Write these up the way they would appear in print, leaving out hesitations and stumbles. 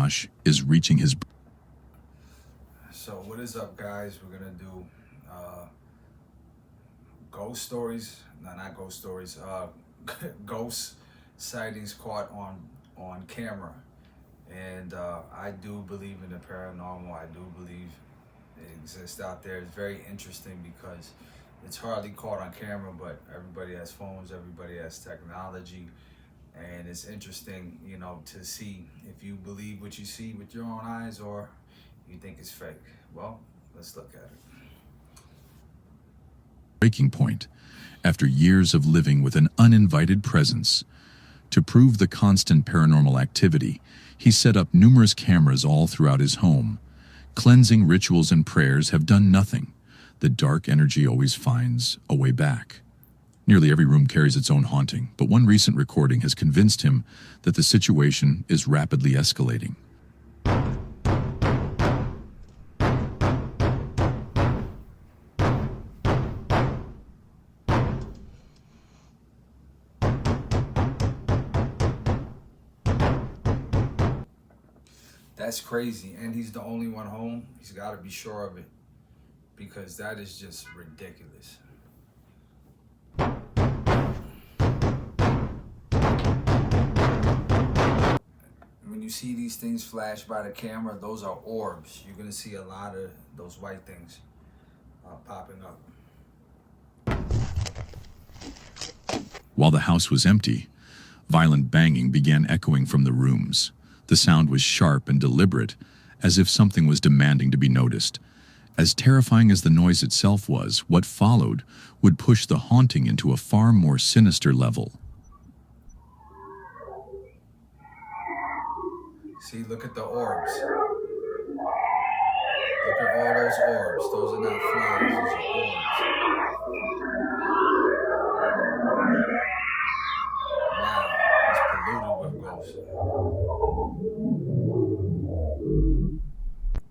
Josh is reaching his... So what is up, guys? We're gonna do ghost stories. No, not ghost stories. Ghost sightings caught on camera. And I do believe in the paranormal. I do believe it exists out there. It's very interesting because it's hardly caught on camera, but everybody has phones, everybody has technology. And it's interesting, you know, to see if you believe what you see with your own eyes or you think it's fake. Well, let's look at it. Breaking point, after years of living with an uninvited presence. To prove the constant paranormal activity, he set up numerous cameras all throughout his home. Cleansing rituals and prayers have done nothing. The dark energy always finds a way back. Nearly every room carries its own haunting, but one recent recording has convinced him that the situation is rapidly escalating. That's crazy, and he's the only one home. He's got to be sure of it, because that is just ridiculous. When you see these things flash by the camera, those are orbs. You're gonna see a lot of those white things popping up. While the house was empty, violent banging began echoing from the rooms. The sound was sharp and deliberate, as if something was demanding to be noticed. As terrifying as the noise itself was, what followed would push the haunting into a far more sinister level. See, look at the orbs. Look at all those orbs. Those are not flies, those are orbs. Wow, it's polluted with ghosts.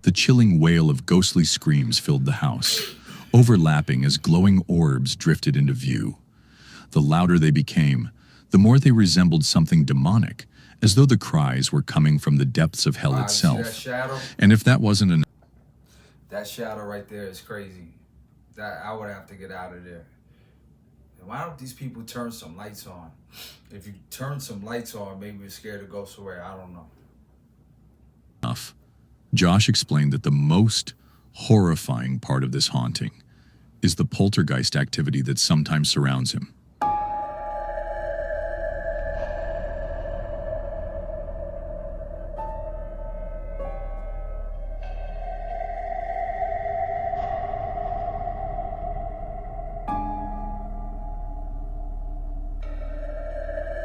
The chilling wail of ghostly screams filled the house, overlapping as glowing orbs drifted into view. The louder they became, the more they resembled something demonic, as though the cries were coming from the depths of hell Wow, itself. see that shadow? And if that wasn't enough... That shadow right there is crazy. That I would have to get out of there. And why don't these people turn some lights on? If you turn some lights on, maybe we're scared to ghosts away. I don't know. Josh explained that the most horrifying part of this haunting is the poltergeist activity that sometimes surrounds him.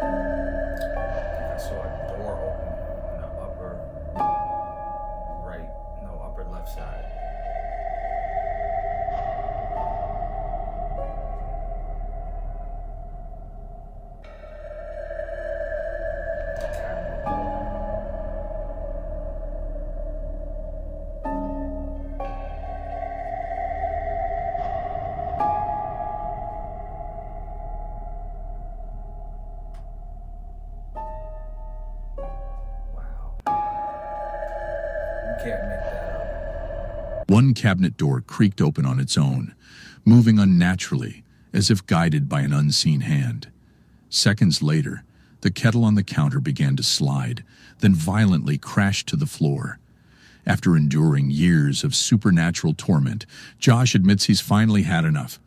I saw a door open on the upper right, no, upper left side. Can't make that up. One cabinet door creaked open on its own, moving unnaturally, as if guided by an unseen hand. Seconds later, the kettle on the counter began to slide, then violently crashed to the floor. After enduring years of supernatural torment, Josh admits he's finally had enough.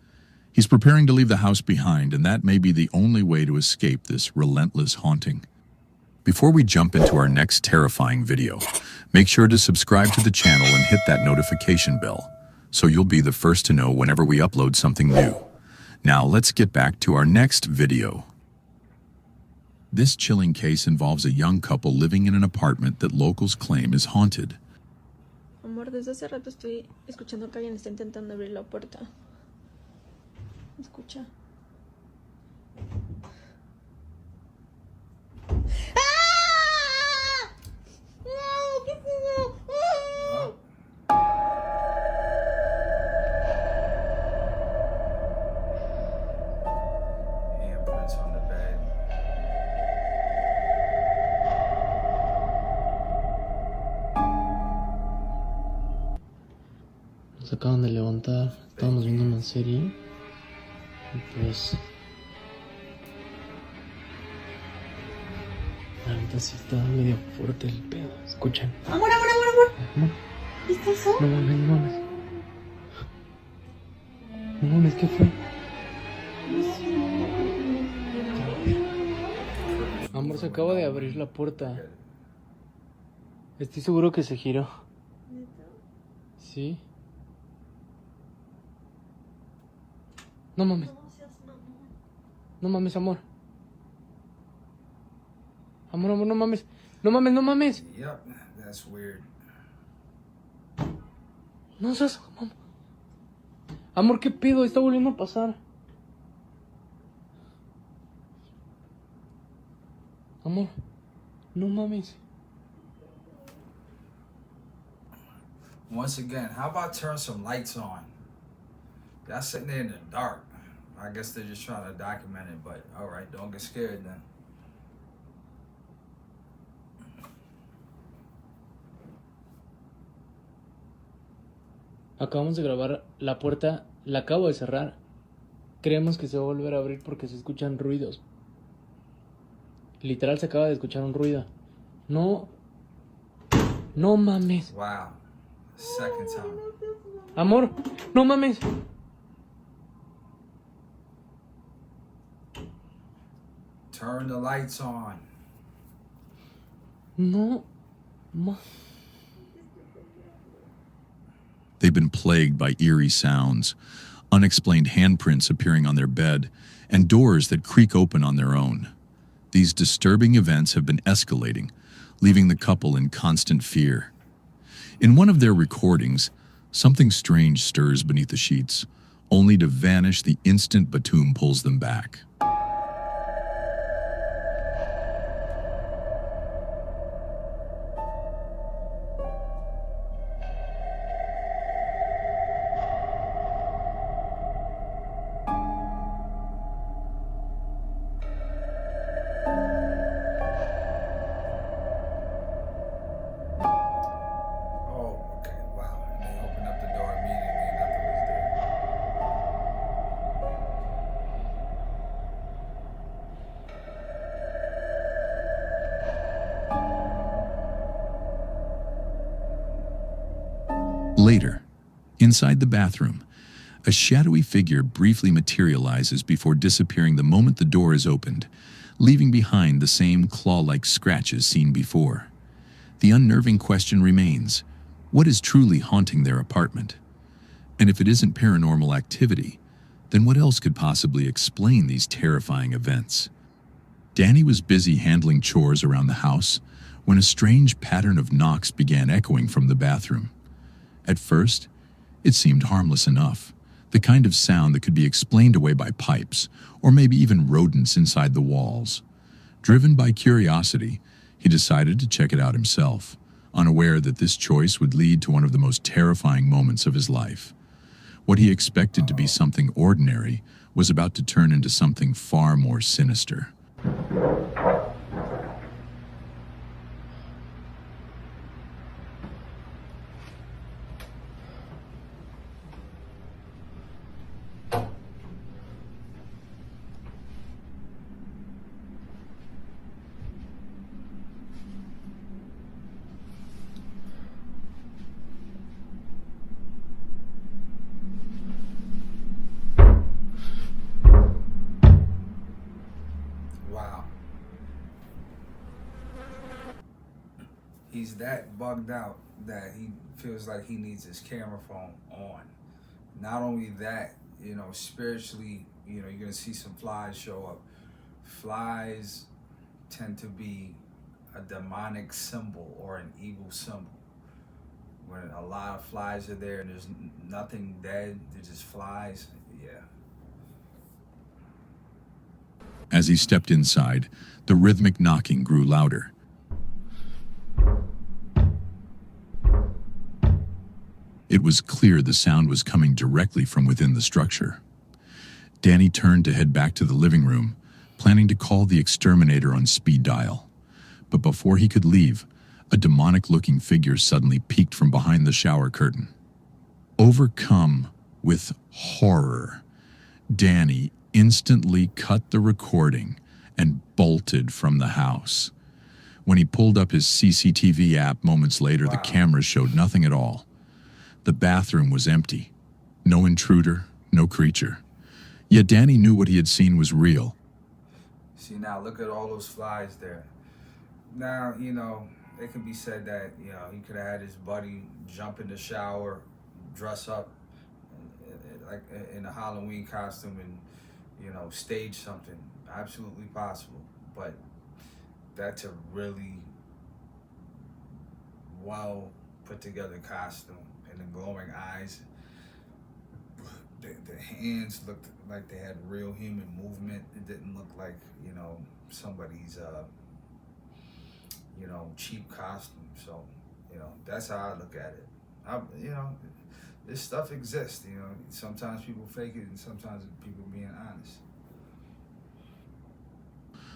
He's preparing to leave the house behind, and that may be the only way to escape this relentless haunting. Before we jump into our next terrifying video, make sure to subscribe to the channel and hit that notification bell, so you'll be the first to know whenever we upload something new. Now let's get back to our next video. This chilling case involves a young couple living in an apartment that locals claim is haunted. Amor, desde hace rato estoy escuchando que alguien está intentando abrir la puerta. Escucha. Handprints on the bed. Se acaban de levantar. Estábamos viendo una serie. Y pues... la neta sí está medio fuerte el pedo. Escuchen. Amor, amor, amor, amor. ¿Viste eso? No mames, no mames. No mames, ¿qué fue? Amor, se acaba de abrir la puerta. Estoy seguro que se giró. ¿Sí? No mames. No mames, amor. Amor, amor, no mames. No mames, no mames. Yep, that's weird. No seas... Amor, ¿qué pedo? Está volviendo a pasar. Amor, no mames. Once again, how about turn some lights on? Y'all sitting there in the dark. I guess they're just trying to document it, but all right, don't get scared then. Acabamos de grabar la puerta, la acabo de cerrar. Creemos que se va a volver a abrir porque se escuchan ruidos. Literal se acaba de escuchar un ruido. No. No mames. Wow. Second time. Amor, no mames. Turn the lights on. No. They've been plagued by eerie sounds, unexplained handprints appearing on their bed, and doors that creak open on their own. These disturbing events have been escalating, leaving the couple in constant fear. In one of their recordings, something strange stirs beneath the sheets, only to vanish the instant Batum pulls them back. Oh, okay. Wow. And they opened up the door immediately and nothing was there. Later, inside the bathroom, a shadowy figure briefly materializes before disappearing the moment the door is opened, leaving behind the same claw-like scratches seen before. The unnerving question remains, what is truly haunting their apartment? And if it isn't paranormal activity, then what else could possibly explain these terrifying events? Danny was busy handling chores around the house when a strange pattern of knocks began echoing from the bathroom. At first, it seemed harmless enough, the kind of sound that could be explained away by pipes or maybe even rodents inside the walls. Driven by curiosity, he decided to check it out himself, unaware that this choice would lead to one of the most terrifying moments of his life. What he expected to be something ordinary was about to turn into something far more sinister. Wow. He's that bugged out that he feels like he needs his camera phone on. Not only that, spiritually, you're going to see some flies show up. Flies tend to be a demonic symbol or an evil symbol. When a lot of flies are there and there's nothing dead, they're just flies, yeah. As he stepped inside, the rhythmic knocking grew louder. It was clear the sound was coming directly from within the structure. Danny turned to head back to the living room, planning to call the exterminator on speed dial. But before he could leave, a demonic-looking figure suddenly peeked from behind the shower curtain. Overcome with horror, Danny instantly cut the recording and bolted from the house. When he pulled up his CCTV app moments later, the cameras showed nothing at all. The bathroom was empty. No intruder, no creature. Yet Danny knew what he had seen was real. See, now look at all those flies there. Now, it can be said that, he could have had his buddy jump in the shower, dress up like in a Halloween costume and, stage something. Absolutely possible. But that's a really well put together costume. And the glowing eyes. The hands looked like they had real human movement. It didn't look like, somebody's, cheap costume. So, that's how I look at it. This stuff exists. Sometimes people fake it and sometimes people being honest.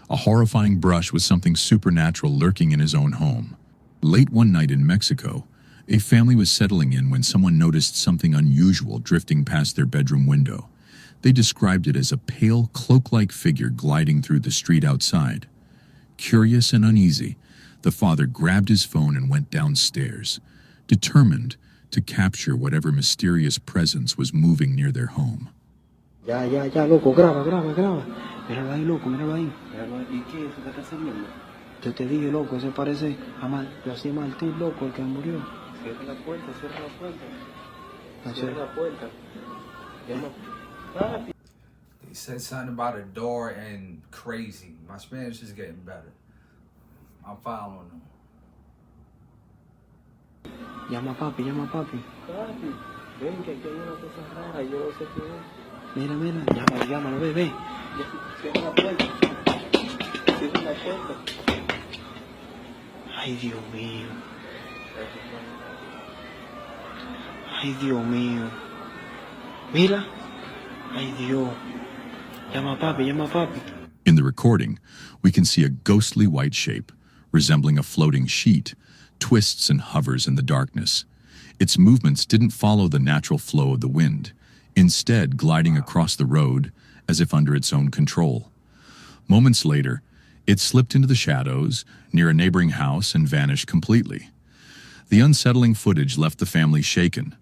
A horrifying brush with something supernatural lurking in his own home. Late one night in Mexico, a family was settling in when someone noticed something unusual drifting past their bedroom window. They described it as a pale, cloak-like figure gliding through the street outside. Curious and uneasy, the father grabbed his phone and went downstairs, determined to capture whatever mysterious presence was moving near their home. Ya, loco, graba. Míralo ahí, loco, míralo ahí. ¿Y qué es eso que está saliendo? Yo te dije, loco, ese parece yo hacía Martín, loco, el que murió. Cierra la puerta. Cierra la puerta. He said something about a door and crazy. My Spanish is getting better. I'm following him. Llama a papi. Papi, ven que aquí hay una cosa rara, yo no sé qué es. Mira, llámalo, ve. Cierra la puerta. Ay, Dios mío. Mira. Ay, Dios. Llama a papi. In the recording, we can see a ghostly white shape, resembling a floating sheet, twists and hovers in the darkness. Its movements didn't follow the natural flow of the wind, instead gliding across the road as if under its own control. Moments later, it slipped into the shadows near a neighboring house and vanished completely. The unsettling footage left the family shaken,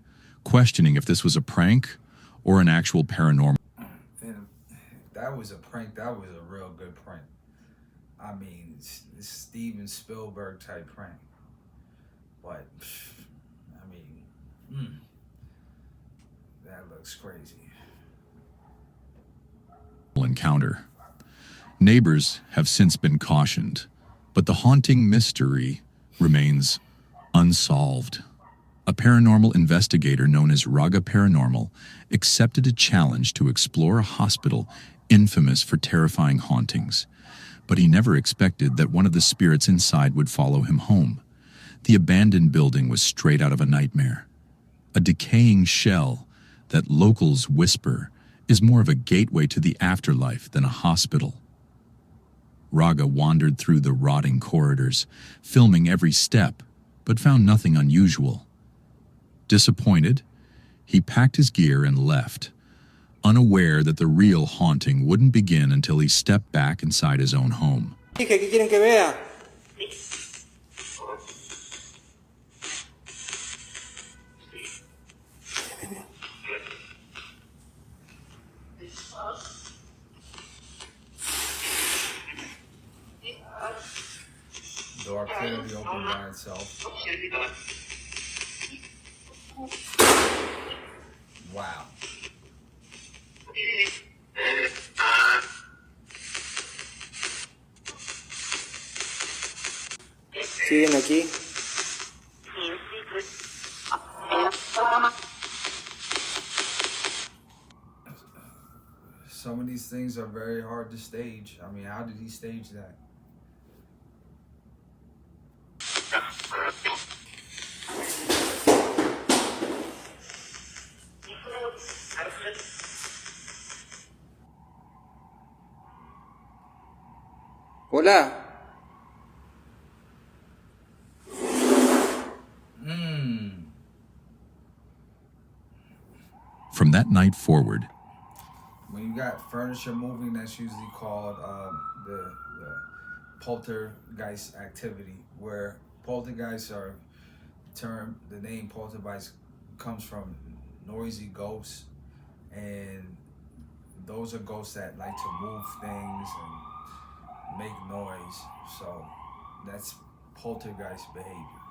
questioning if this was a prank or an actual paranormal. And that was a prank. That was a real good prank. I mean, it's Steven Spielberg type prank. But, that looks crazy. Encounter. Neighbors have since been cautioned, but the haunting mystery remains unsolved. A paranormal investigator known as Raga Paranormal accepted a challenge to explore a hospital infamous for terrifying hauntings, but he never expected that one of the spirits inside would follow him home. The abandoned building was straight out of a nightmare. A decaying shell that locals whisper is more of a gateway to the afterlife than a hospital. Raga wandered through the rotting corridors, filming every step, but found nothing unusual. Disappointed, he packed his gear and left, unaware that the real haunting wouldn't begin until he stepped back inside his own home. ¿Qué quieren que vea? Door clearly opened by itself. Wow. ¿Siguen aquí? Some of these things are very hard to stage. I mean, how did he stage that? Hola. From that night forward, When you got furniture moving, that's usually called the poltergeist activity, where poltergeists are the name poltergeist comes from noisy ghosts, and those are ghosts that like to move things and make noise. So that's poltergeist behavior.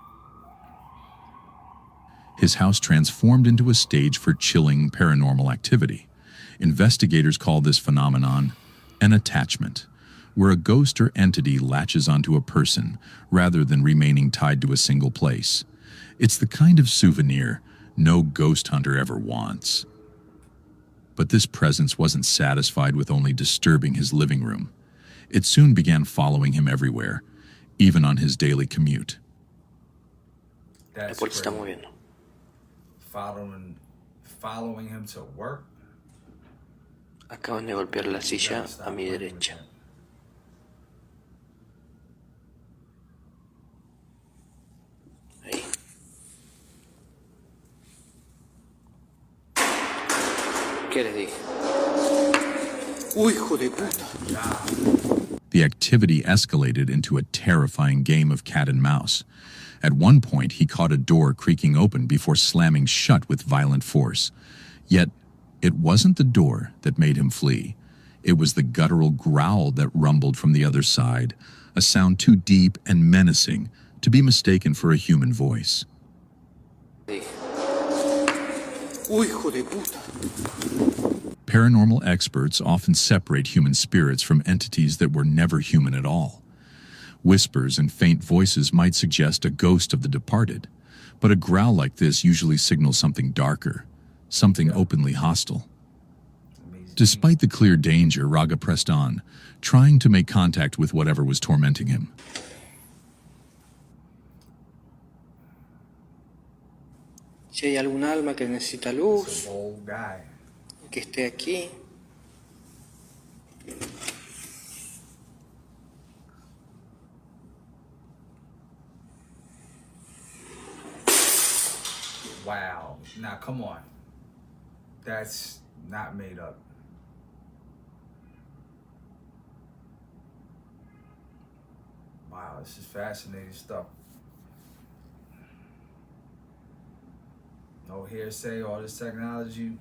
his house transformed into a stage for chilling paranormal activity. Investigators call this phenomenon an attachment, where a ghost or entity latches onto a person rather than remaining tied to a single place. It's the kind of souvenir no ghost hunter ever wants. But this presence wasn't satisfied with only disturbing his living room. It soon began following him everywhere, even on his daily commute. La That's puerta se está crazy. moviendo. Following him to work. Acaban de golpear la silla Gotta stop a mi playing with derecha. that. Ahí. ¿Qué les dije? ¡Uy, hijo de puta! The activity escalated into a terrifying game of cat and mouse. At one point, he caught a door creaking open before slamming shut with violent force. Yet, it wasn't the door that made him flee. It was the guttural growl that rumbled from the other side, a sound too deep and menacing to be mistaken for a human voice. Dije. ¡Uy, hijo de puta! Paranormal experts often separate human spirits from entities that were never human at all. Whispers and faint voices might suggest a ghost of the departed, but a growl like this usually signals something darker, something openly hostile. Despite the clear danger, Raga pressed on, trying to make contact with whatever was tormenting him. Si hay algún alma que necesita It's luz, an old guy. que esté aquí. Wow. Now come on. That's not made up. Wow, this is fascinating stuff. No hearsay, all this technology.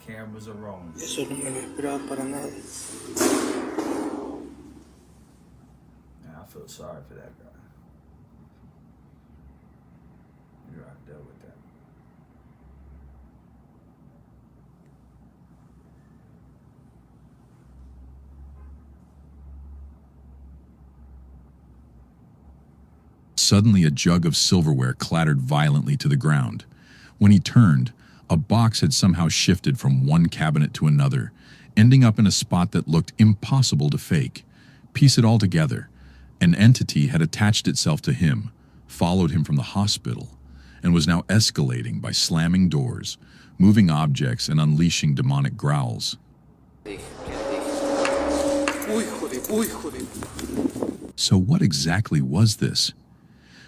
Cameras are wrong. Eso no me lo esperaba para nada. And I feel sorry for that guy. You gotta deal with that. Suddenly, a jug of silverware clattered violently to the ground. When he turned, a box had somehow shifted from one cabinet to another, ending up in a spot that looked impossible to fake. Piece it all together. An entity had attached itself to him, followed him from the hospital, and was now escalating by slamming doors, moving objects, and unleashing demonic growls. Dije, ¿qué les dije? ¡Uy, hijo de... ¡Uy, hijo de... So what exactly was this?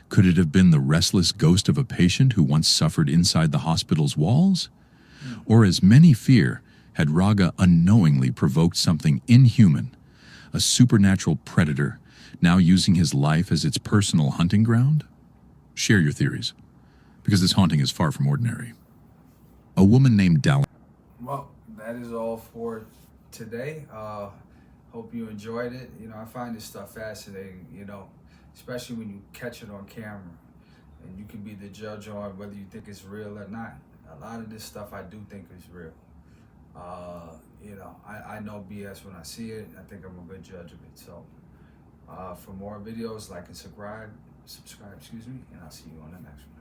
Could it have been the restless ghost of a patient who once suffered inside the hospital's walls? Or, as many fear, had Raga unknowingly provoked something inhuman, a supernatural predator, now using his life as its personal hunting ground? Share your theories, because this haunting is far from ordinary. A woman named Dallin. Well, that is all for today. Hope you enjoyed it. You know, I find this stuff fascinating, you know, especially when you catch it on camera and you can be the judge on whether you think it's real or not. A lot of this stuff I do think is real. You know, I know BS when I see it. I think I'm a good judge of it. So for more videos, like and subscribe, and I'll see you on the next one.